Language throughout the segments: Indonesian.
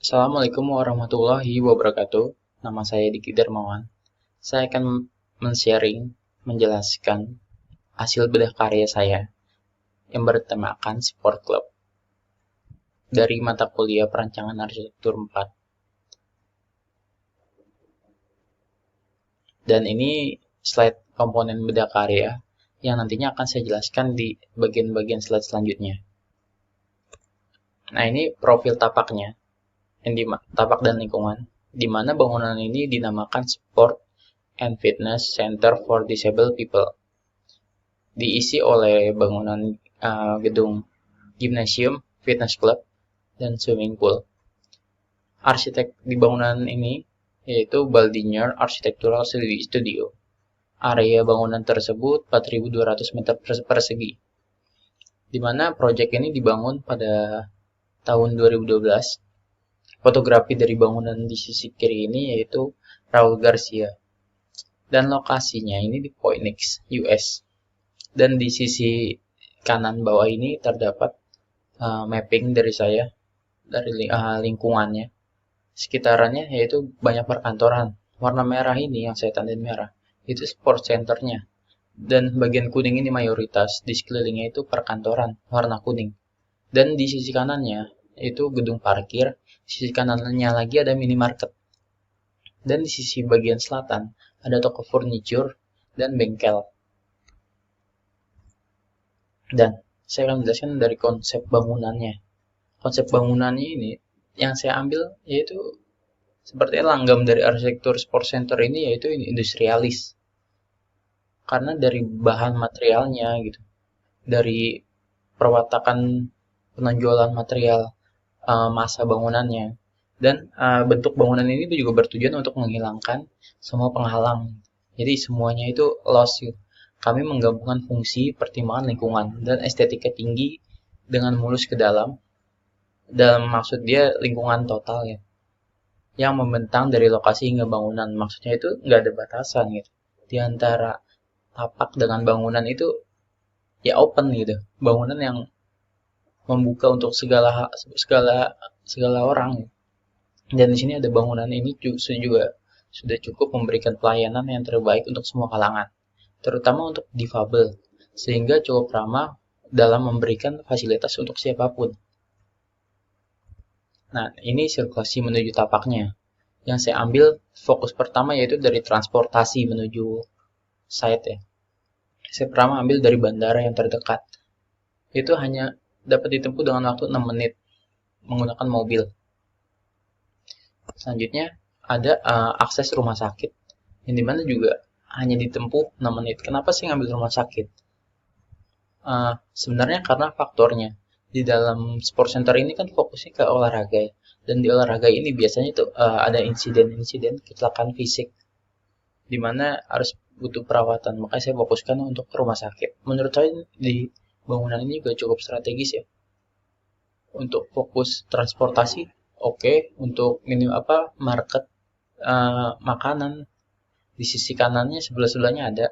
Assalamualaikum warahmatullahi wabarakatuh. Nama saya Diki Darmawan. Saya akan menjelaskan hasil bedah karya saya yang bertemakan Sport Club dari mata kuliah Perancangan Arsitektur 4. Dan ini slide komponen bedah karya yang nantinya akan saya jelaskan di bagian-bagian slide selanjutnya. Nah, ini profil tapaknya. Yang di tapak dan lingkungan, di mana bangunan ini dinamakan Sport and Fitness Center for Disabled People. Diisi oleh bangunan gedung gymnasium, fitness club, dan swimming pool. Arsitek di bangunan ini yaitu Baldinger Architectural Studio. Area bangunan tersebut 4.200 meter persegi, di mana proyek ini dibangun pada tahun 2012. Fotografi dari bangunan di sisi kiri ini yaitu Raul Garcia. Dan lokasinya ini di Phoenix, US. Dan di sisi kanan bawah ini terdapat mapping dari saya, dari lingkungannya. Sekitarannya yaitu banyak perkantoran. Warna merah ini yang saya tandain merah, itu sport centernya. Dan bagian kuning ini mayoritas, di sekelilingnya itu perkantoran, warna kuning. Dan di sisi kanannya itu gedung parkir, sisi kanannya lagi ada minimarket. Dan di sisi bagian selatan ada toko furniture dan bengkel. Dan saya akan menjelaskan dari konsep bangunannya. Konsep bangunannya ini yang saya ambil yaitu seperti langgam dari arsitektur sport center ini yaitu industrialis. Karena dari bahan materialnya gitu, dari perwatakan penonjolan material massa bangunannya, dan bentuk bangunan ini juga bertujuan untuk menghilangkan semua penghalang. Jadi semuanya itu loss gitu. Kami menggabungkan fungsi, pertimbangan lingkungan, dan estetika tinggi dengan mulus ke dalam maksud dia lingkungan total ya, yang membentang dari lokasi hingga bangunan. Maksudnya itu nggak ada batasan gitu. Di antara tapak dengan bangunan itu ya open gitu. Bangunan yang membuka untuk segala orang gitu. Dan di sini ada bangunan ini juga sudah cukup memberikan pelayanan yang terbaik untuk semua kalangan, terutama untuk difabel, sehingga cukup ramah dalam memberikan fasilitas untuk siapapun. Nah, ini sirkulasi menuju tapaknya. Yang saya ambil fokus pertama yaitu dari transportasi menuju site ya. Saya pertama ambil dari bandara yang terdekat. Itu hanya dapat ditempuh dengan waktu 6 menit menggunakan mobil. Selanjutnya ada akses rumah sakit, yang dimana juga hanya ditempuh 6 menit. Kenapa sih ngambil rumah sakit? Sebenarnya karena faktornya. Di dalam sport center ini kan fokusnya ke olahraga ya. Dan di olahraga ini biasanya tuh ada insiden-insiden kecelakaan fisik, dimana harus butuh perawatan. Makanya saya fokuskan untuk rumah sakit. Menurut saya di bangunan ini juga cukup strategis ya. Untuk fokus transportasi, oke. Untuk market makanan di sisi kanannya sebelah-sebelahnya ada.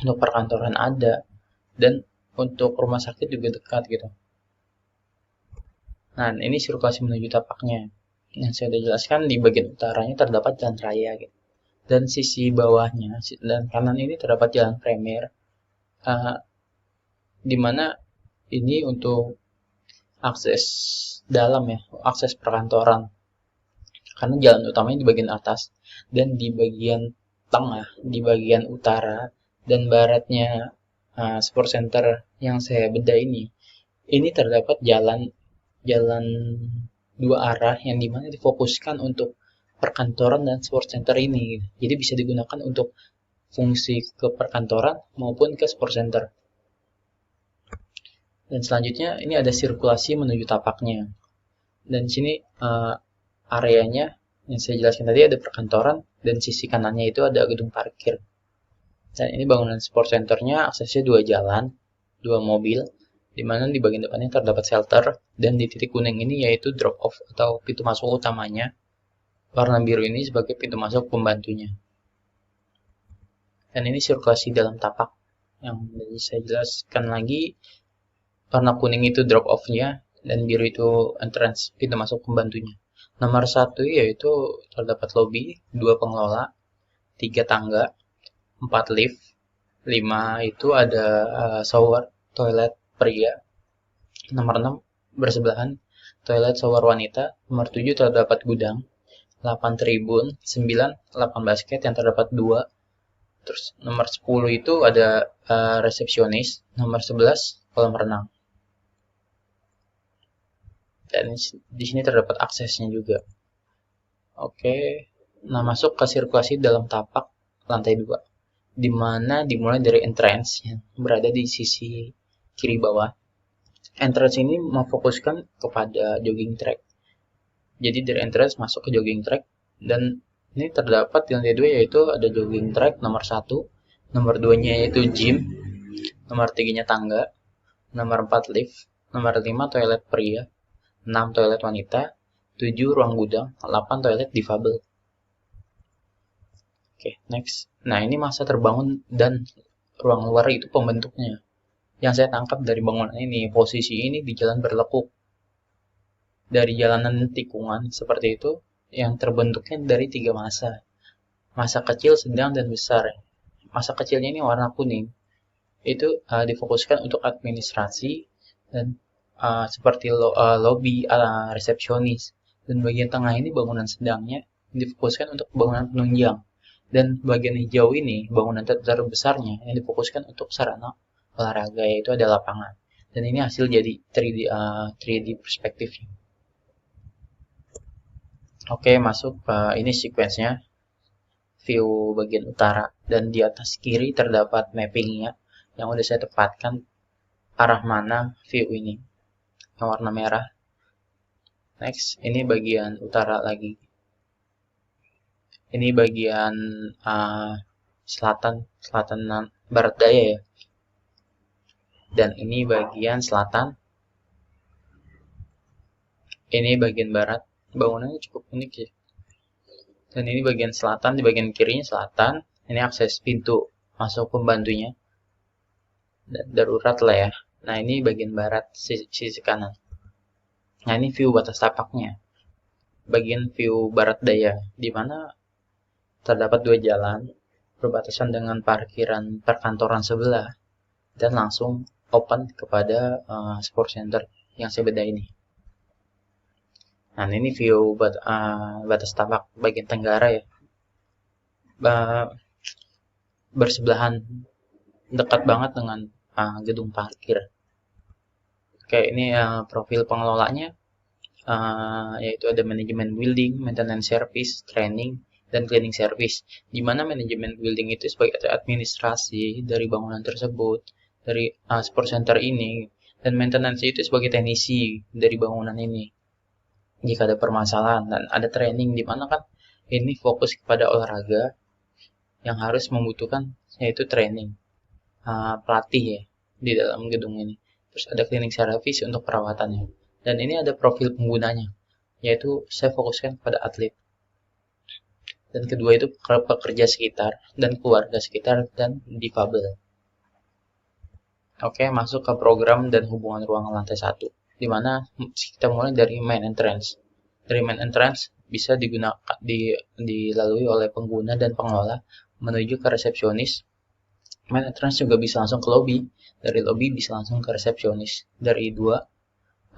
Untuk perkantoran ada. Dan untuk rumah sakit juga dekat gitu. Nah, ini sirkulasi menuju tapaknya. Yang saya sudah jelaskan di bagian utaranya terdapat jalan raya gitu. Dan sisi bawahnya dan kanan ini terdapat jalan premier, di mana ini untuk akses dalam ya, akses perkantoran. Karena jalan utamanya di bagian atas, dan di bagian tengah, di bagian utara dan baratnya sport center yang saya bedah ini terdapat jalan dua arah yang dimana difokuskan untuk perkantoran dan sport center ini. Jadi bisa digunakan untuk fungsi ke perkantoran maupun ke sport center. Dan selanjutnya ini ada sirkulasi menuju tapaknya. Dan di sini areanya yang saya jelaskan tadi ada perkantoran, dan sisi kanannya itu ada gedung parkir. Dan ini bangunan sport centernya aksesnya 2 jalan, 2 mobil, di mana di bagian depannya terdapat shelter, dan di titik kuning ini yaitu drop off atau pintu masuk utamanya. Warna biru ini sebagai pintu masuk pembantunya. Dan ini sirkulasi dalam tapak yang saya jelaskan lagi. Warna kuning itu drop off-nya, dan biru itu entrance, pintu masuk pembantunya. Nomor 1 yaitu terdapat lobby, 2 pengelola, 3 tangga, 4 lift, 5 itu ada shower, toilet pria. Nomor 6 bersebelahan, toilet shower wanita. Nomor 7 terdapat gudang, 8 tribun, 9 lapangan basket yang terdapat 2. Terus nomor 10 itu ada resepsionis, nomor 11 kolam renang. Dan di sini terdapat aksesnya juga. Oke, nah masuk ke sirkulasi dalam tapak lantai 2, di mana dimulai dari entrance yang berada di sisi kiri bawah. Entrance ini memfokuskan kepada jogging track. Jadi dari entrance masuk ke jogging track, dan ini terdapat di lantai 2 yaitu ada jogging track nomor 1, nomor 2-nya yaitu gym, nomor 3-nya tangga, nomor 4 lift, nomor 5 toilet pria, 6 toilet wanita, 7 ruang gudang, 8 toilet difabel. Oke, next. Nah, ini masa terbangun dan ruang luar itu pembentuknya. Yang saya tangkap dari bangunan ini, posisi ini di jalan berlekuk. Dari jalanan tikungan seperti itu, yang terbentuknya dari 3 masa. Masa kecil, sedang, dan besar. Masa kecilnya ini warna kuning. Itu difokuskan untuk administrasi dan seperti lobby, resepsionis. Dan bagian tengah ini bangunan sedangnya difokuskan untuk bangunan penunjang. Dan bagian hijau ini bangunan terbesarnya yang difokuskan untuk sarana olahraga, yaitu ada lapangan. Dan ini hasil jadi 3D perspektifnya. Oke, masuk ini sequence-nya. View bagian utara, dan di atas kiri terdapat mappingnya yang udah saya tepatkan arah mana view ini yang warna merah. Next, ini bagian utara lagi. Ini bagian selatan barat daya ya. Dan ini bagian selatan. Ini bagian barat. Bangunannya cukup unik ya. Dan ini bagian selatan, di bagian kirinya selatan. Ini akses pintu masuk pembantunya. Dan darurat lah ya. Nah, ini bagian barat sisi kanan. Nah, ini view batas tapaknya. Bagian view barat daya, di mana terdapat 2 jalan berbatasan dengan parkiran perkantoran sebelah dan langsung open kepada sport center yang saya beda ini. Nah, ini view batas tapak bagian tenggara ya. Bersebelahan, dekat banget dengan gedung parkir. Oke, ini profil pengelolanya, yaitu ada manajemen building, maintenance service, training, dan cleaning service. Di mana manajemen building itu sebagai administrasi dari bangunan tersebut, dari sport center ini, dan maintenance itu sebagai teknisi dari bangunan ini. Jika ada permasalahan, dan ada training, di mana kan ini fokus kepada olahraga yang harus membutuhkan yaitu training, pelatih ya di dalam gedung ini. Terus ada cleaning service untuk perawatannya. Dan ini ada profil penggunanya, yaitu saya fokuskan pada atlet. Dan kedua itu pekerja sekitar dan keluarga sekitar dan difabel. Oke, masuk ke program dan hubungan ruangan lantai 1, di mana kita mulai dari main entrance. Dari main entrance bisa digunakan dilalui oleh pengguna dan pengelola menuju ke resepsionis. Main entrance juga bisa langsung ke lobby. Dari lobby bisa langsung ke resepsionis. Dari 2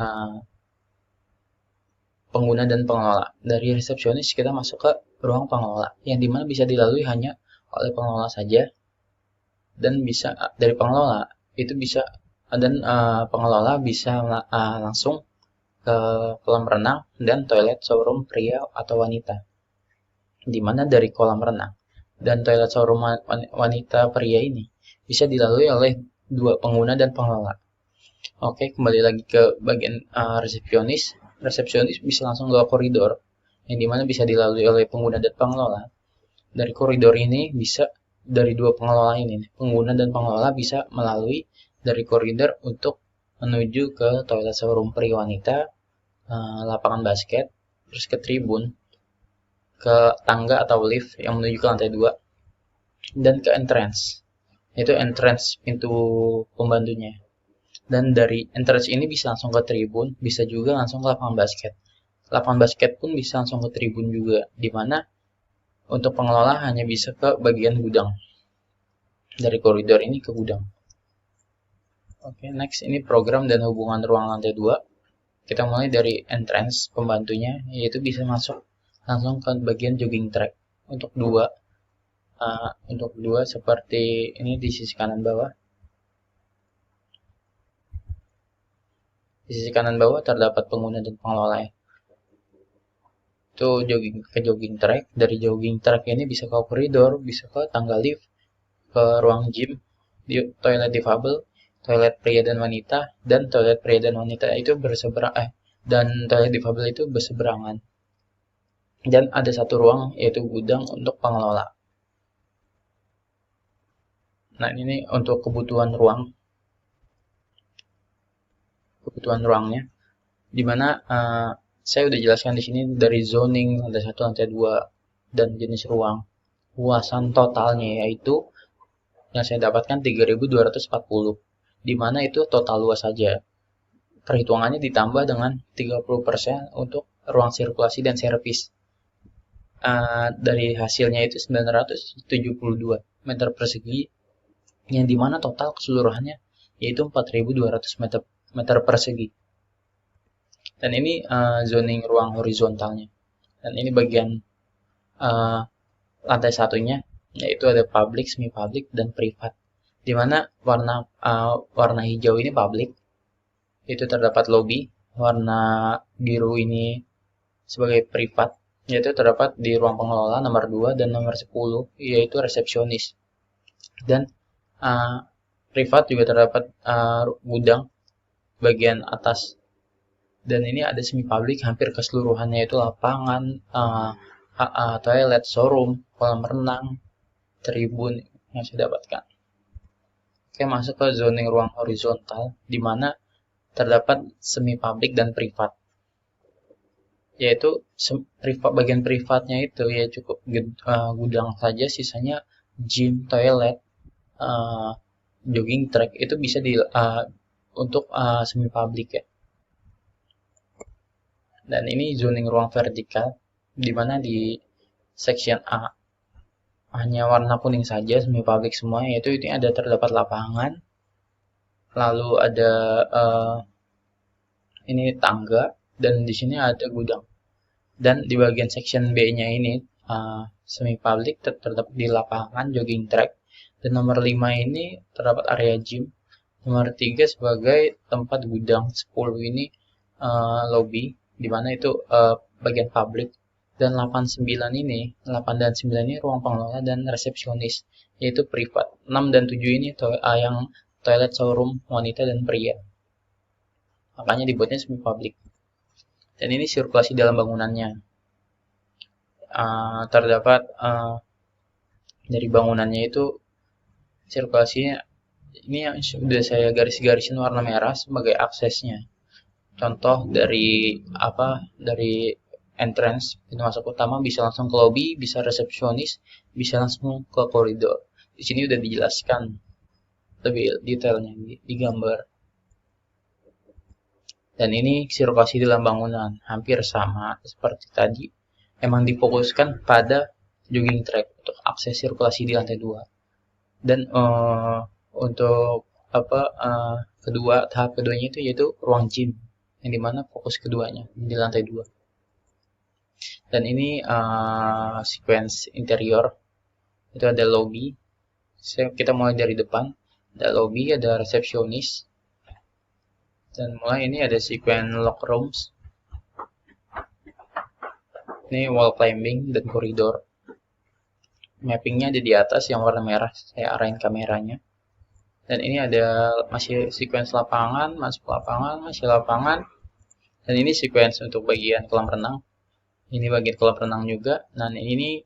pengguna dan pengelola. Dari resepsionis kita masuk ke ruang pengelola, yang dimana bisa dilalui hanya oleh pengelola saja, dan bisa dari pengelola itu bisa, dan pengelola bisa langsung ke kolam renang dan toilet showroom pria atau wanita. Dimana dari kolam renang dan toilet showroom wanita pria ini bisa dilalui oleh 2 pengguna dan pengelola. Oke, kembali lagi ke bagian resepsionis. Resepsionis bisa langsung ke koridor, yang dimana bisa dilalui oleh pengguna dan pengelola. Dari koridor ini bisa, dari 2 pengelola ini, pengguna dan pengelola bisa melalui dari koridor untuk menuju ke toilet showroom pria wanita, lapangan basket, terus ke tribun, ke tangga atau lift yang menuju ke lantai 2, dan ke entrance, yaitu entrance pintu pembantunya. Dan dari entrance ini bisa langsung ke tribun, bisa juga langsung ke lapangan basket. lapangan basket pun bisa langsung ke tribun juga, dimana untuk pengelola hanya bisa ke bagian gudang, dari koridor ini ke gudang. Oke, next ini program dan hubungan ruang lantai 2. Kita mulai dari entrance pembantunya, yaitu bisa masuk langsung ke bagian jogging track. Untuk dua seperti ini di sisi kanan bawah. Di sisi kanan bawah terdapat pengguna dan pengelola ya. Itu jogging track. Dari jogging track ini bisa ke koridor, bisa ke tangga lift, ke ruang gym, di toilet difabel, toilet pria dan wanita, dan toilet pria dan wanita itu dan toilet difabel itu berseberangan. Dan ada satu ruang yaitu gudang untuk pengelola. Nah, ini untuk kebutuhan ruangnya, dimana saya udah jelaskan di sini dari zoning lantai 1, lantai 2, dan jenis ruang. Luasan totalnya yaitu yang saya dapatkan 3.240, dimana itu total luas saja. Perhitungannya ditambah dengan 30% untuk ruang sirkulasi dan servis. Dari hasilnya itu 972 meter persegi, yang dimana total keseluruhannya yaitu 4.200 meter persegi. Dan ini zoning ruang horizontalnya. Dan ini bagian lantai satunya, yaitu ada public, semi public, dan privat. Dimana warna hijau ini public, itu terdapat lobby. Warna biru ini sebagai privat, yaitu terdapat di ruang pengelola nomor 2 dan nomor 10, yaitu resepsionis. Dan privat juga terdapat gudang bagian atas. Dan ini ada semi public, hampir keseluruhannya itu lapangan, toilet, showroom, kolam renang, tribun yang saya dapatkan. Oke, masuk ke zoning ruang horizontal, di mana terdapat semi public dan privat. Yaitu bagian privatnya itu ya cukup gudang saja, sisanya gym, toilet, jogging track itu bisa untuk semi public ya. Dan ini zoning ruang vertikal, di mana di section A hanya warna kuning saja, semi public semua, yaitu ini terdapat lapangan, lalu ada ini tangga, dan di sini ada gudang. Dan di bagian section B-nya ini semi public terdapat di lapangan, jogging track, dan nomor 5 ini terdapat area gym, nomor 3 sebagai tempat gudang, 10 ini lobby, di mana itu bagian publik, dan 8 dan 9 ini ruang pengelola dan resepsionis, yaitu privat. 6 dan 7 ini yang toilet, showroom, wanita dan pria. Makanya dibuatnya semi publik. Dan ini sirkulasi dalam bangunannya. Terdapat dari bangunannya itu sirkulasinya ini yang sudah saya garis-garisin warna merah sebagai aksesnya. Contoh dari entrance, pintu masuk utama, bisa langsung ke lobby, bisa resepsionis, bisa langsung ke koridor. Di sini udah dijelaskan lebih detailnya di gambar. Dan ini sirkulasi dalam bangunan hampir sama seperti tadi. Emang difokuskan pada jogging track untuk akses sirkulasi di lantai 2. Dan untuk tahap keduanya itu yaitu ruang gym, yang dimana fokus keduanya di lantai 2. Dan ini sequence interior, itu ada lobby. Kita mulai dari depan, ada lobby, ada resepsionis, dan mulai ini ada sequence locker rooms. Ini wall climbing dan koridor. Mappingnya ada di atas yang warna merah, saya arahin kameranya. Dan ini ada masih sequence lapangan, masuk lapangan, masih lapangan. Dan ini sequence untuk bagian kolam renang. Ini bagian kolam renang juga. Nah, ini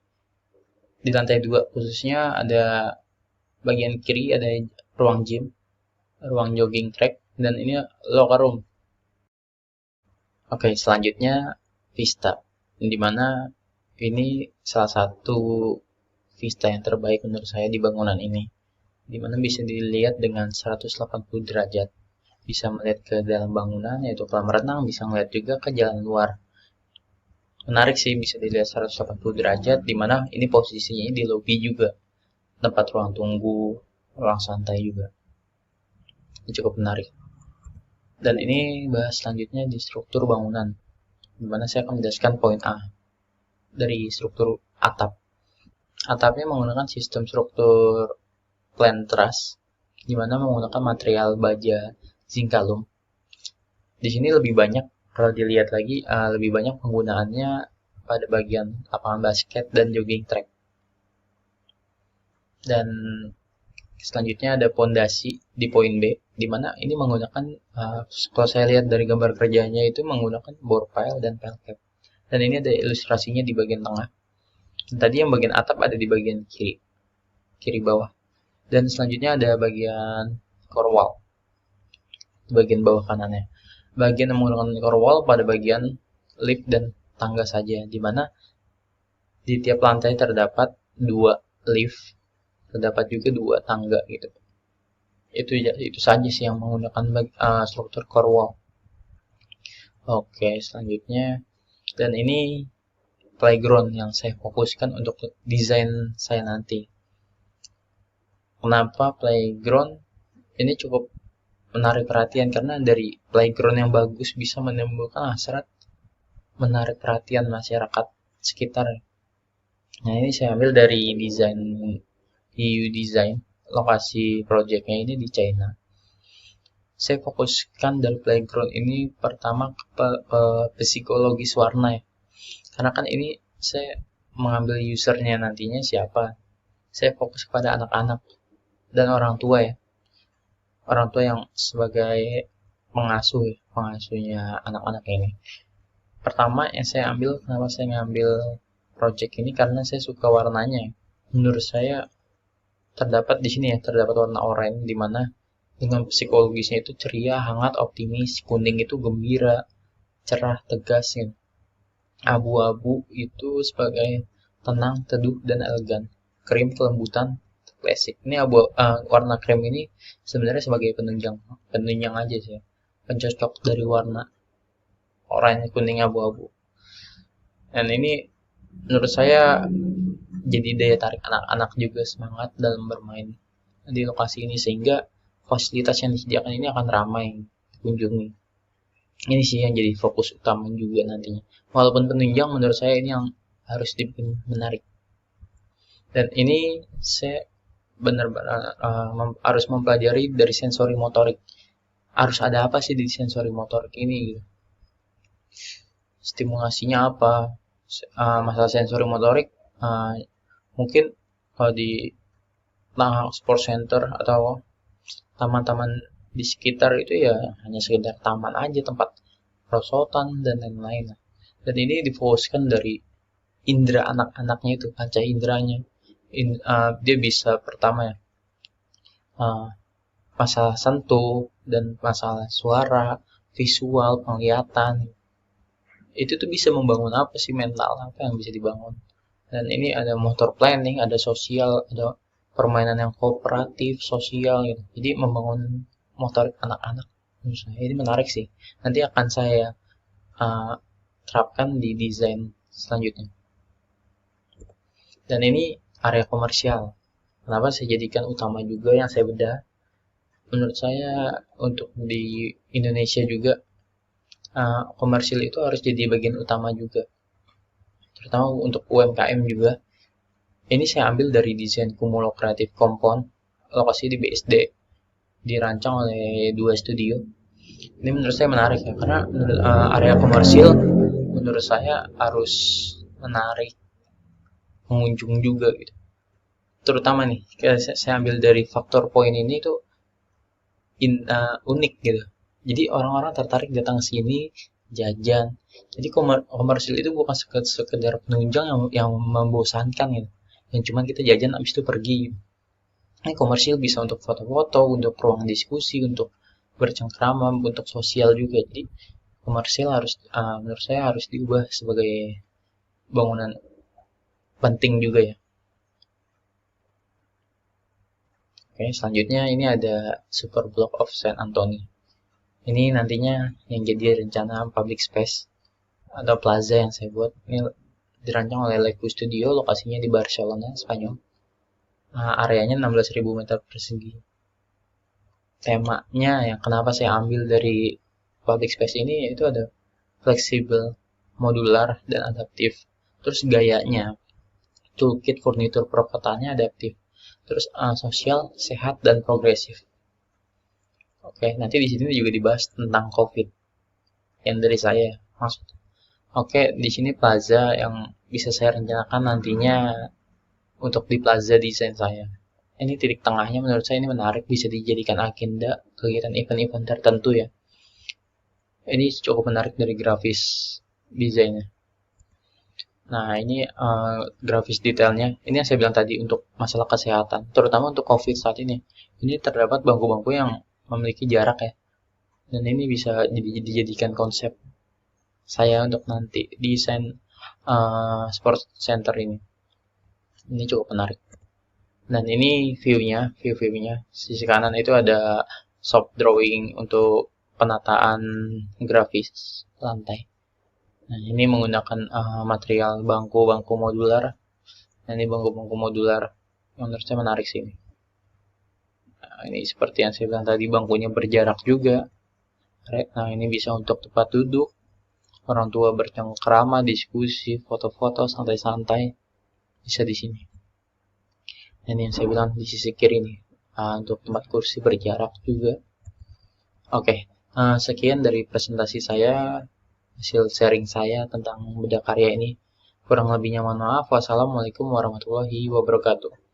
di lantai 2 khususnya ada bagian kiri ada ruang gym, ruang jogging track, dan ini locker room. Oke, selanjutnya vista, dimana ini salah satu vista yang terbaik menurut saya di bangunan ini, dimana bisa dilihat dengan 180 derajat. Bisa melihat ke dalam bangunan, yaitu kolam renang, bisa melihat juga ke jalan luar. Menarik sih, bisa dilihat 180 derajat, dimana ini posisinya di lobby juga, tempat ruang tunggu, ruang santai juga. Ini cukup menarik. Dan ini bahas selanjutnya di struktur bangunan, dimana saya akan menjelaskan poin A dari struktur atap. Atapnya menggunakan sistem struktur plan truss, dimana menggunakan material baja zinkalum. Di sini lebih banyak, kalau dilihat lagi, lebih banyak penggunaannya pada bagian lapangan basket dan jogging track. Dan selanjutnya ada pondasi di poin B, di mana ini menggunakan, kalau saya lihat dari gambar kerjanya itu menggunakan bore pile dan pile cap. Dan ini ada ilustrasinya di bagian tengah. Dan tadi yang bagian atap ada di bagian kiri bawah. Dan selanjutnya ada bagian core wall, di bagian bawah kanannya. Bagian yang menggunakan core wall pada bagian lift dan tangga saja, di mana di tiap lantai terdapat 2 lift, terdapat juga 2 tangga gitu. Itu saja sih yang menggunakan struktur core wall. Oke, selanjutnya, dan ini playground yang saya fokuskan untuk desain saya nanti. Kenapa playground? Ini cukup menarik perhatian karena dari playground yang bagus bisa menimbulkan hasrat menarik perhatian masyarakat sekitar. Nah, ini saya ambil dari desain EU Design. Lokasi projectnya ini di China. Saya fokuskan dari playground ini pertama ke psikologis warna ya. Karena kan ini saya mengambil usernya nantinya siapa. Saya fokus pada anak-anak dan orang tua ya. Orang tua yang sebagai pengasuhnya anak-anak ini. Pertama yang saya ambil, kenapa saya ngambil project ini, karena saya suka warnanya. Menurut saya terdapat di sini ya, terdapat warna oranye, di mana dengan psikologisnya itu ceria, hangat, optimis. Kuning itu gembira, cerah, tegas ya. Abu-abu itu sebagai tenang, teduh, dan elegan. Krim kelembutan, klasik. Ini warna krem ini sebenarnya sebagai penunjang aja sih, pencocok dari warna oranye, kuning, abu-abu. Dan ini menurut saya jadi daya tarik anak-anak juga, semangat dalam bermain di lokasi ini, sehingga fasilitas yang disediakan ini akan ramai dikunjungi. Ini sih yang jadi fokus utama juga nantinya. Walaupun penunjang, menurut saya ini yang harus dibikin menarik. Dan ini saya benar-benar harus mempelajari dari sensori motorik. Harus ada apa sih di sensori motorik ini gitu. Stimulasinya apa? Masalah sensori motorik, mungkin kalau di sport center atau taman-taman di sekitar itu ya hanya sekedar taman aja, tempat perosotan dan lain-lain. Dan ini difokuskan dari indera anak-anaknya itu, panca inderanya. Dia bisa pertama ya, masalah sentuh dan masalah suara, visual, penglihatan. Itu tuh bisa membangun apa sih, mental apa yang bisa dibangun. Dan ini ada motor planning, ada sosial, ada permainan yang kooperatif, sosial gitu. Jadi membangun motorik anak-anak. Menurut saya ini menarik sih. Nanti akan saya terapkan di desain selanjutnya. Dan ini area komersial. Kenapa saya jadikan utama juga yang saya bedah? Menurut saya untuk di Indonesia juga komersil itu harus jadi bagian utama juga, terutama untuk UMKM juga. Ini saya ambil dari desain Cumulo Creative Compound, lokasi di BSD, dirancang oleh dua studio. Ini menurut saya menarik ya, karena area komersil menurut saya harus menarik pengunjung juga gitu. Terutama nih, saya ambil dari faktor poin ini tuh unik gitu. Jadi orang-orang tertarik datang ke sini jajan. Jadi komersil itu bukan sekedar penunjang yang membosankan gitu. Yang cuma kita jajan abis itu pergi. Ini komersil bisa untuk foto-foto, untuk ruang diskusi, untuk bercengkrama, untuk sosial juga. Jadi komersil harus menurut saya harus diubah sebagai bangunan penting juga ya. Oke, selanjutnya ini ada Super Block of Saint Anthony. Ini nantinya yang jadi rencana public space. atau plaza yang saya buat. Ini dirancang oleh Lego Studio, lokasinya di Barcelona, Spanyol. Areanya 16.000 meter persegi. Temanya yang kenapa saya ambil dari public space ini yaitu ada fleksibel, modular, dan adaptif. Terus gayanya, toolkit furnitur perabotannya adaptif. Terus sosial, sehat, dan progresif. Oke, nanti di sini juga dibahas tentang COVID yang dari saya maksud. Oke, di sini plaza yang bisa saya rencanakan nantinya untuk di plaza desain saya. Ini titik tengahnya menurut saya ini menarik, bisa dijadikan agenda kegiatan event-event tertentu ya. Ini cukup menarik dari grafis desainnya. Nah, ini grafis detailnya. Ini yang saya bilang tadi untuk masalah kesehatan, terutama untuk COVID saat ini. Ini terdapat bangku-bangku yang memiliki jarak ya. Dan ini bisa dijadikan konsep saya untuk nanti desain sport center ini. Ini cukup menarik. Dan ini view-nya. Sisi kanan itu ada soft drawing untuk penataan grafis lantai. Nah, ini menggunakan material bangku-bangku modular. Nah, ini bangku-bangku modular yang menurut saya menarik sih ini. Nah, ini seperti yang saya bilang tadi, bangkunya berjarak juga. Nah, ini bisa untuk tempat duduk, orang tua bercengkrama, diskusi, foto-foto, santai-santai, bisa di sini. Ini yang saya bilang di sisi kiri nih, untuk tempat kursi berjarak juga. Oke, sekian dari presentasi saya, hasil sharing saya tentang Bedah Karya ini. Kurang lebihnya mohon maaf. Wassalamualaikum warahmatullahi wabarakatuh.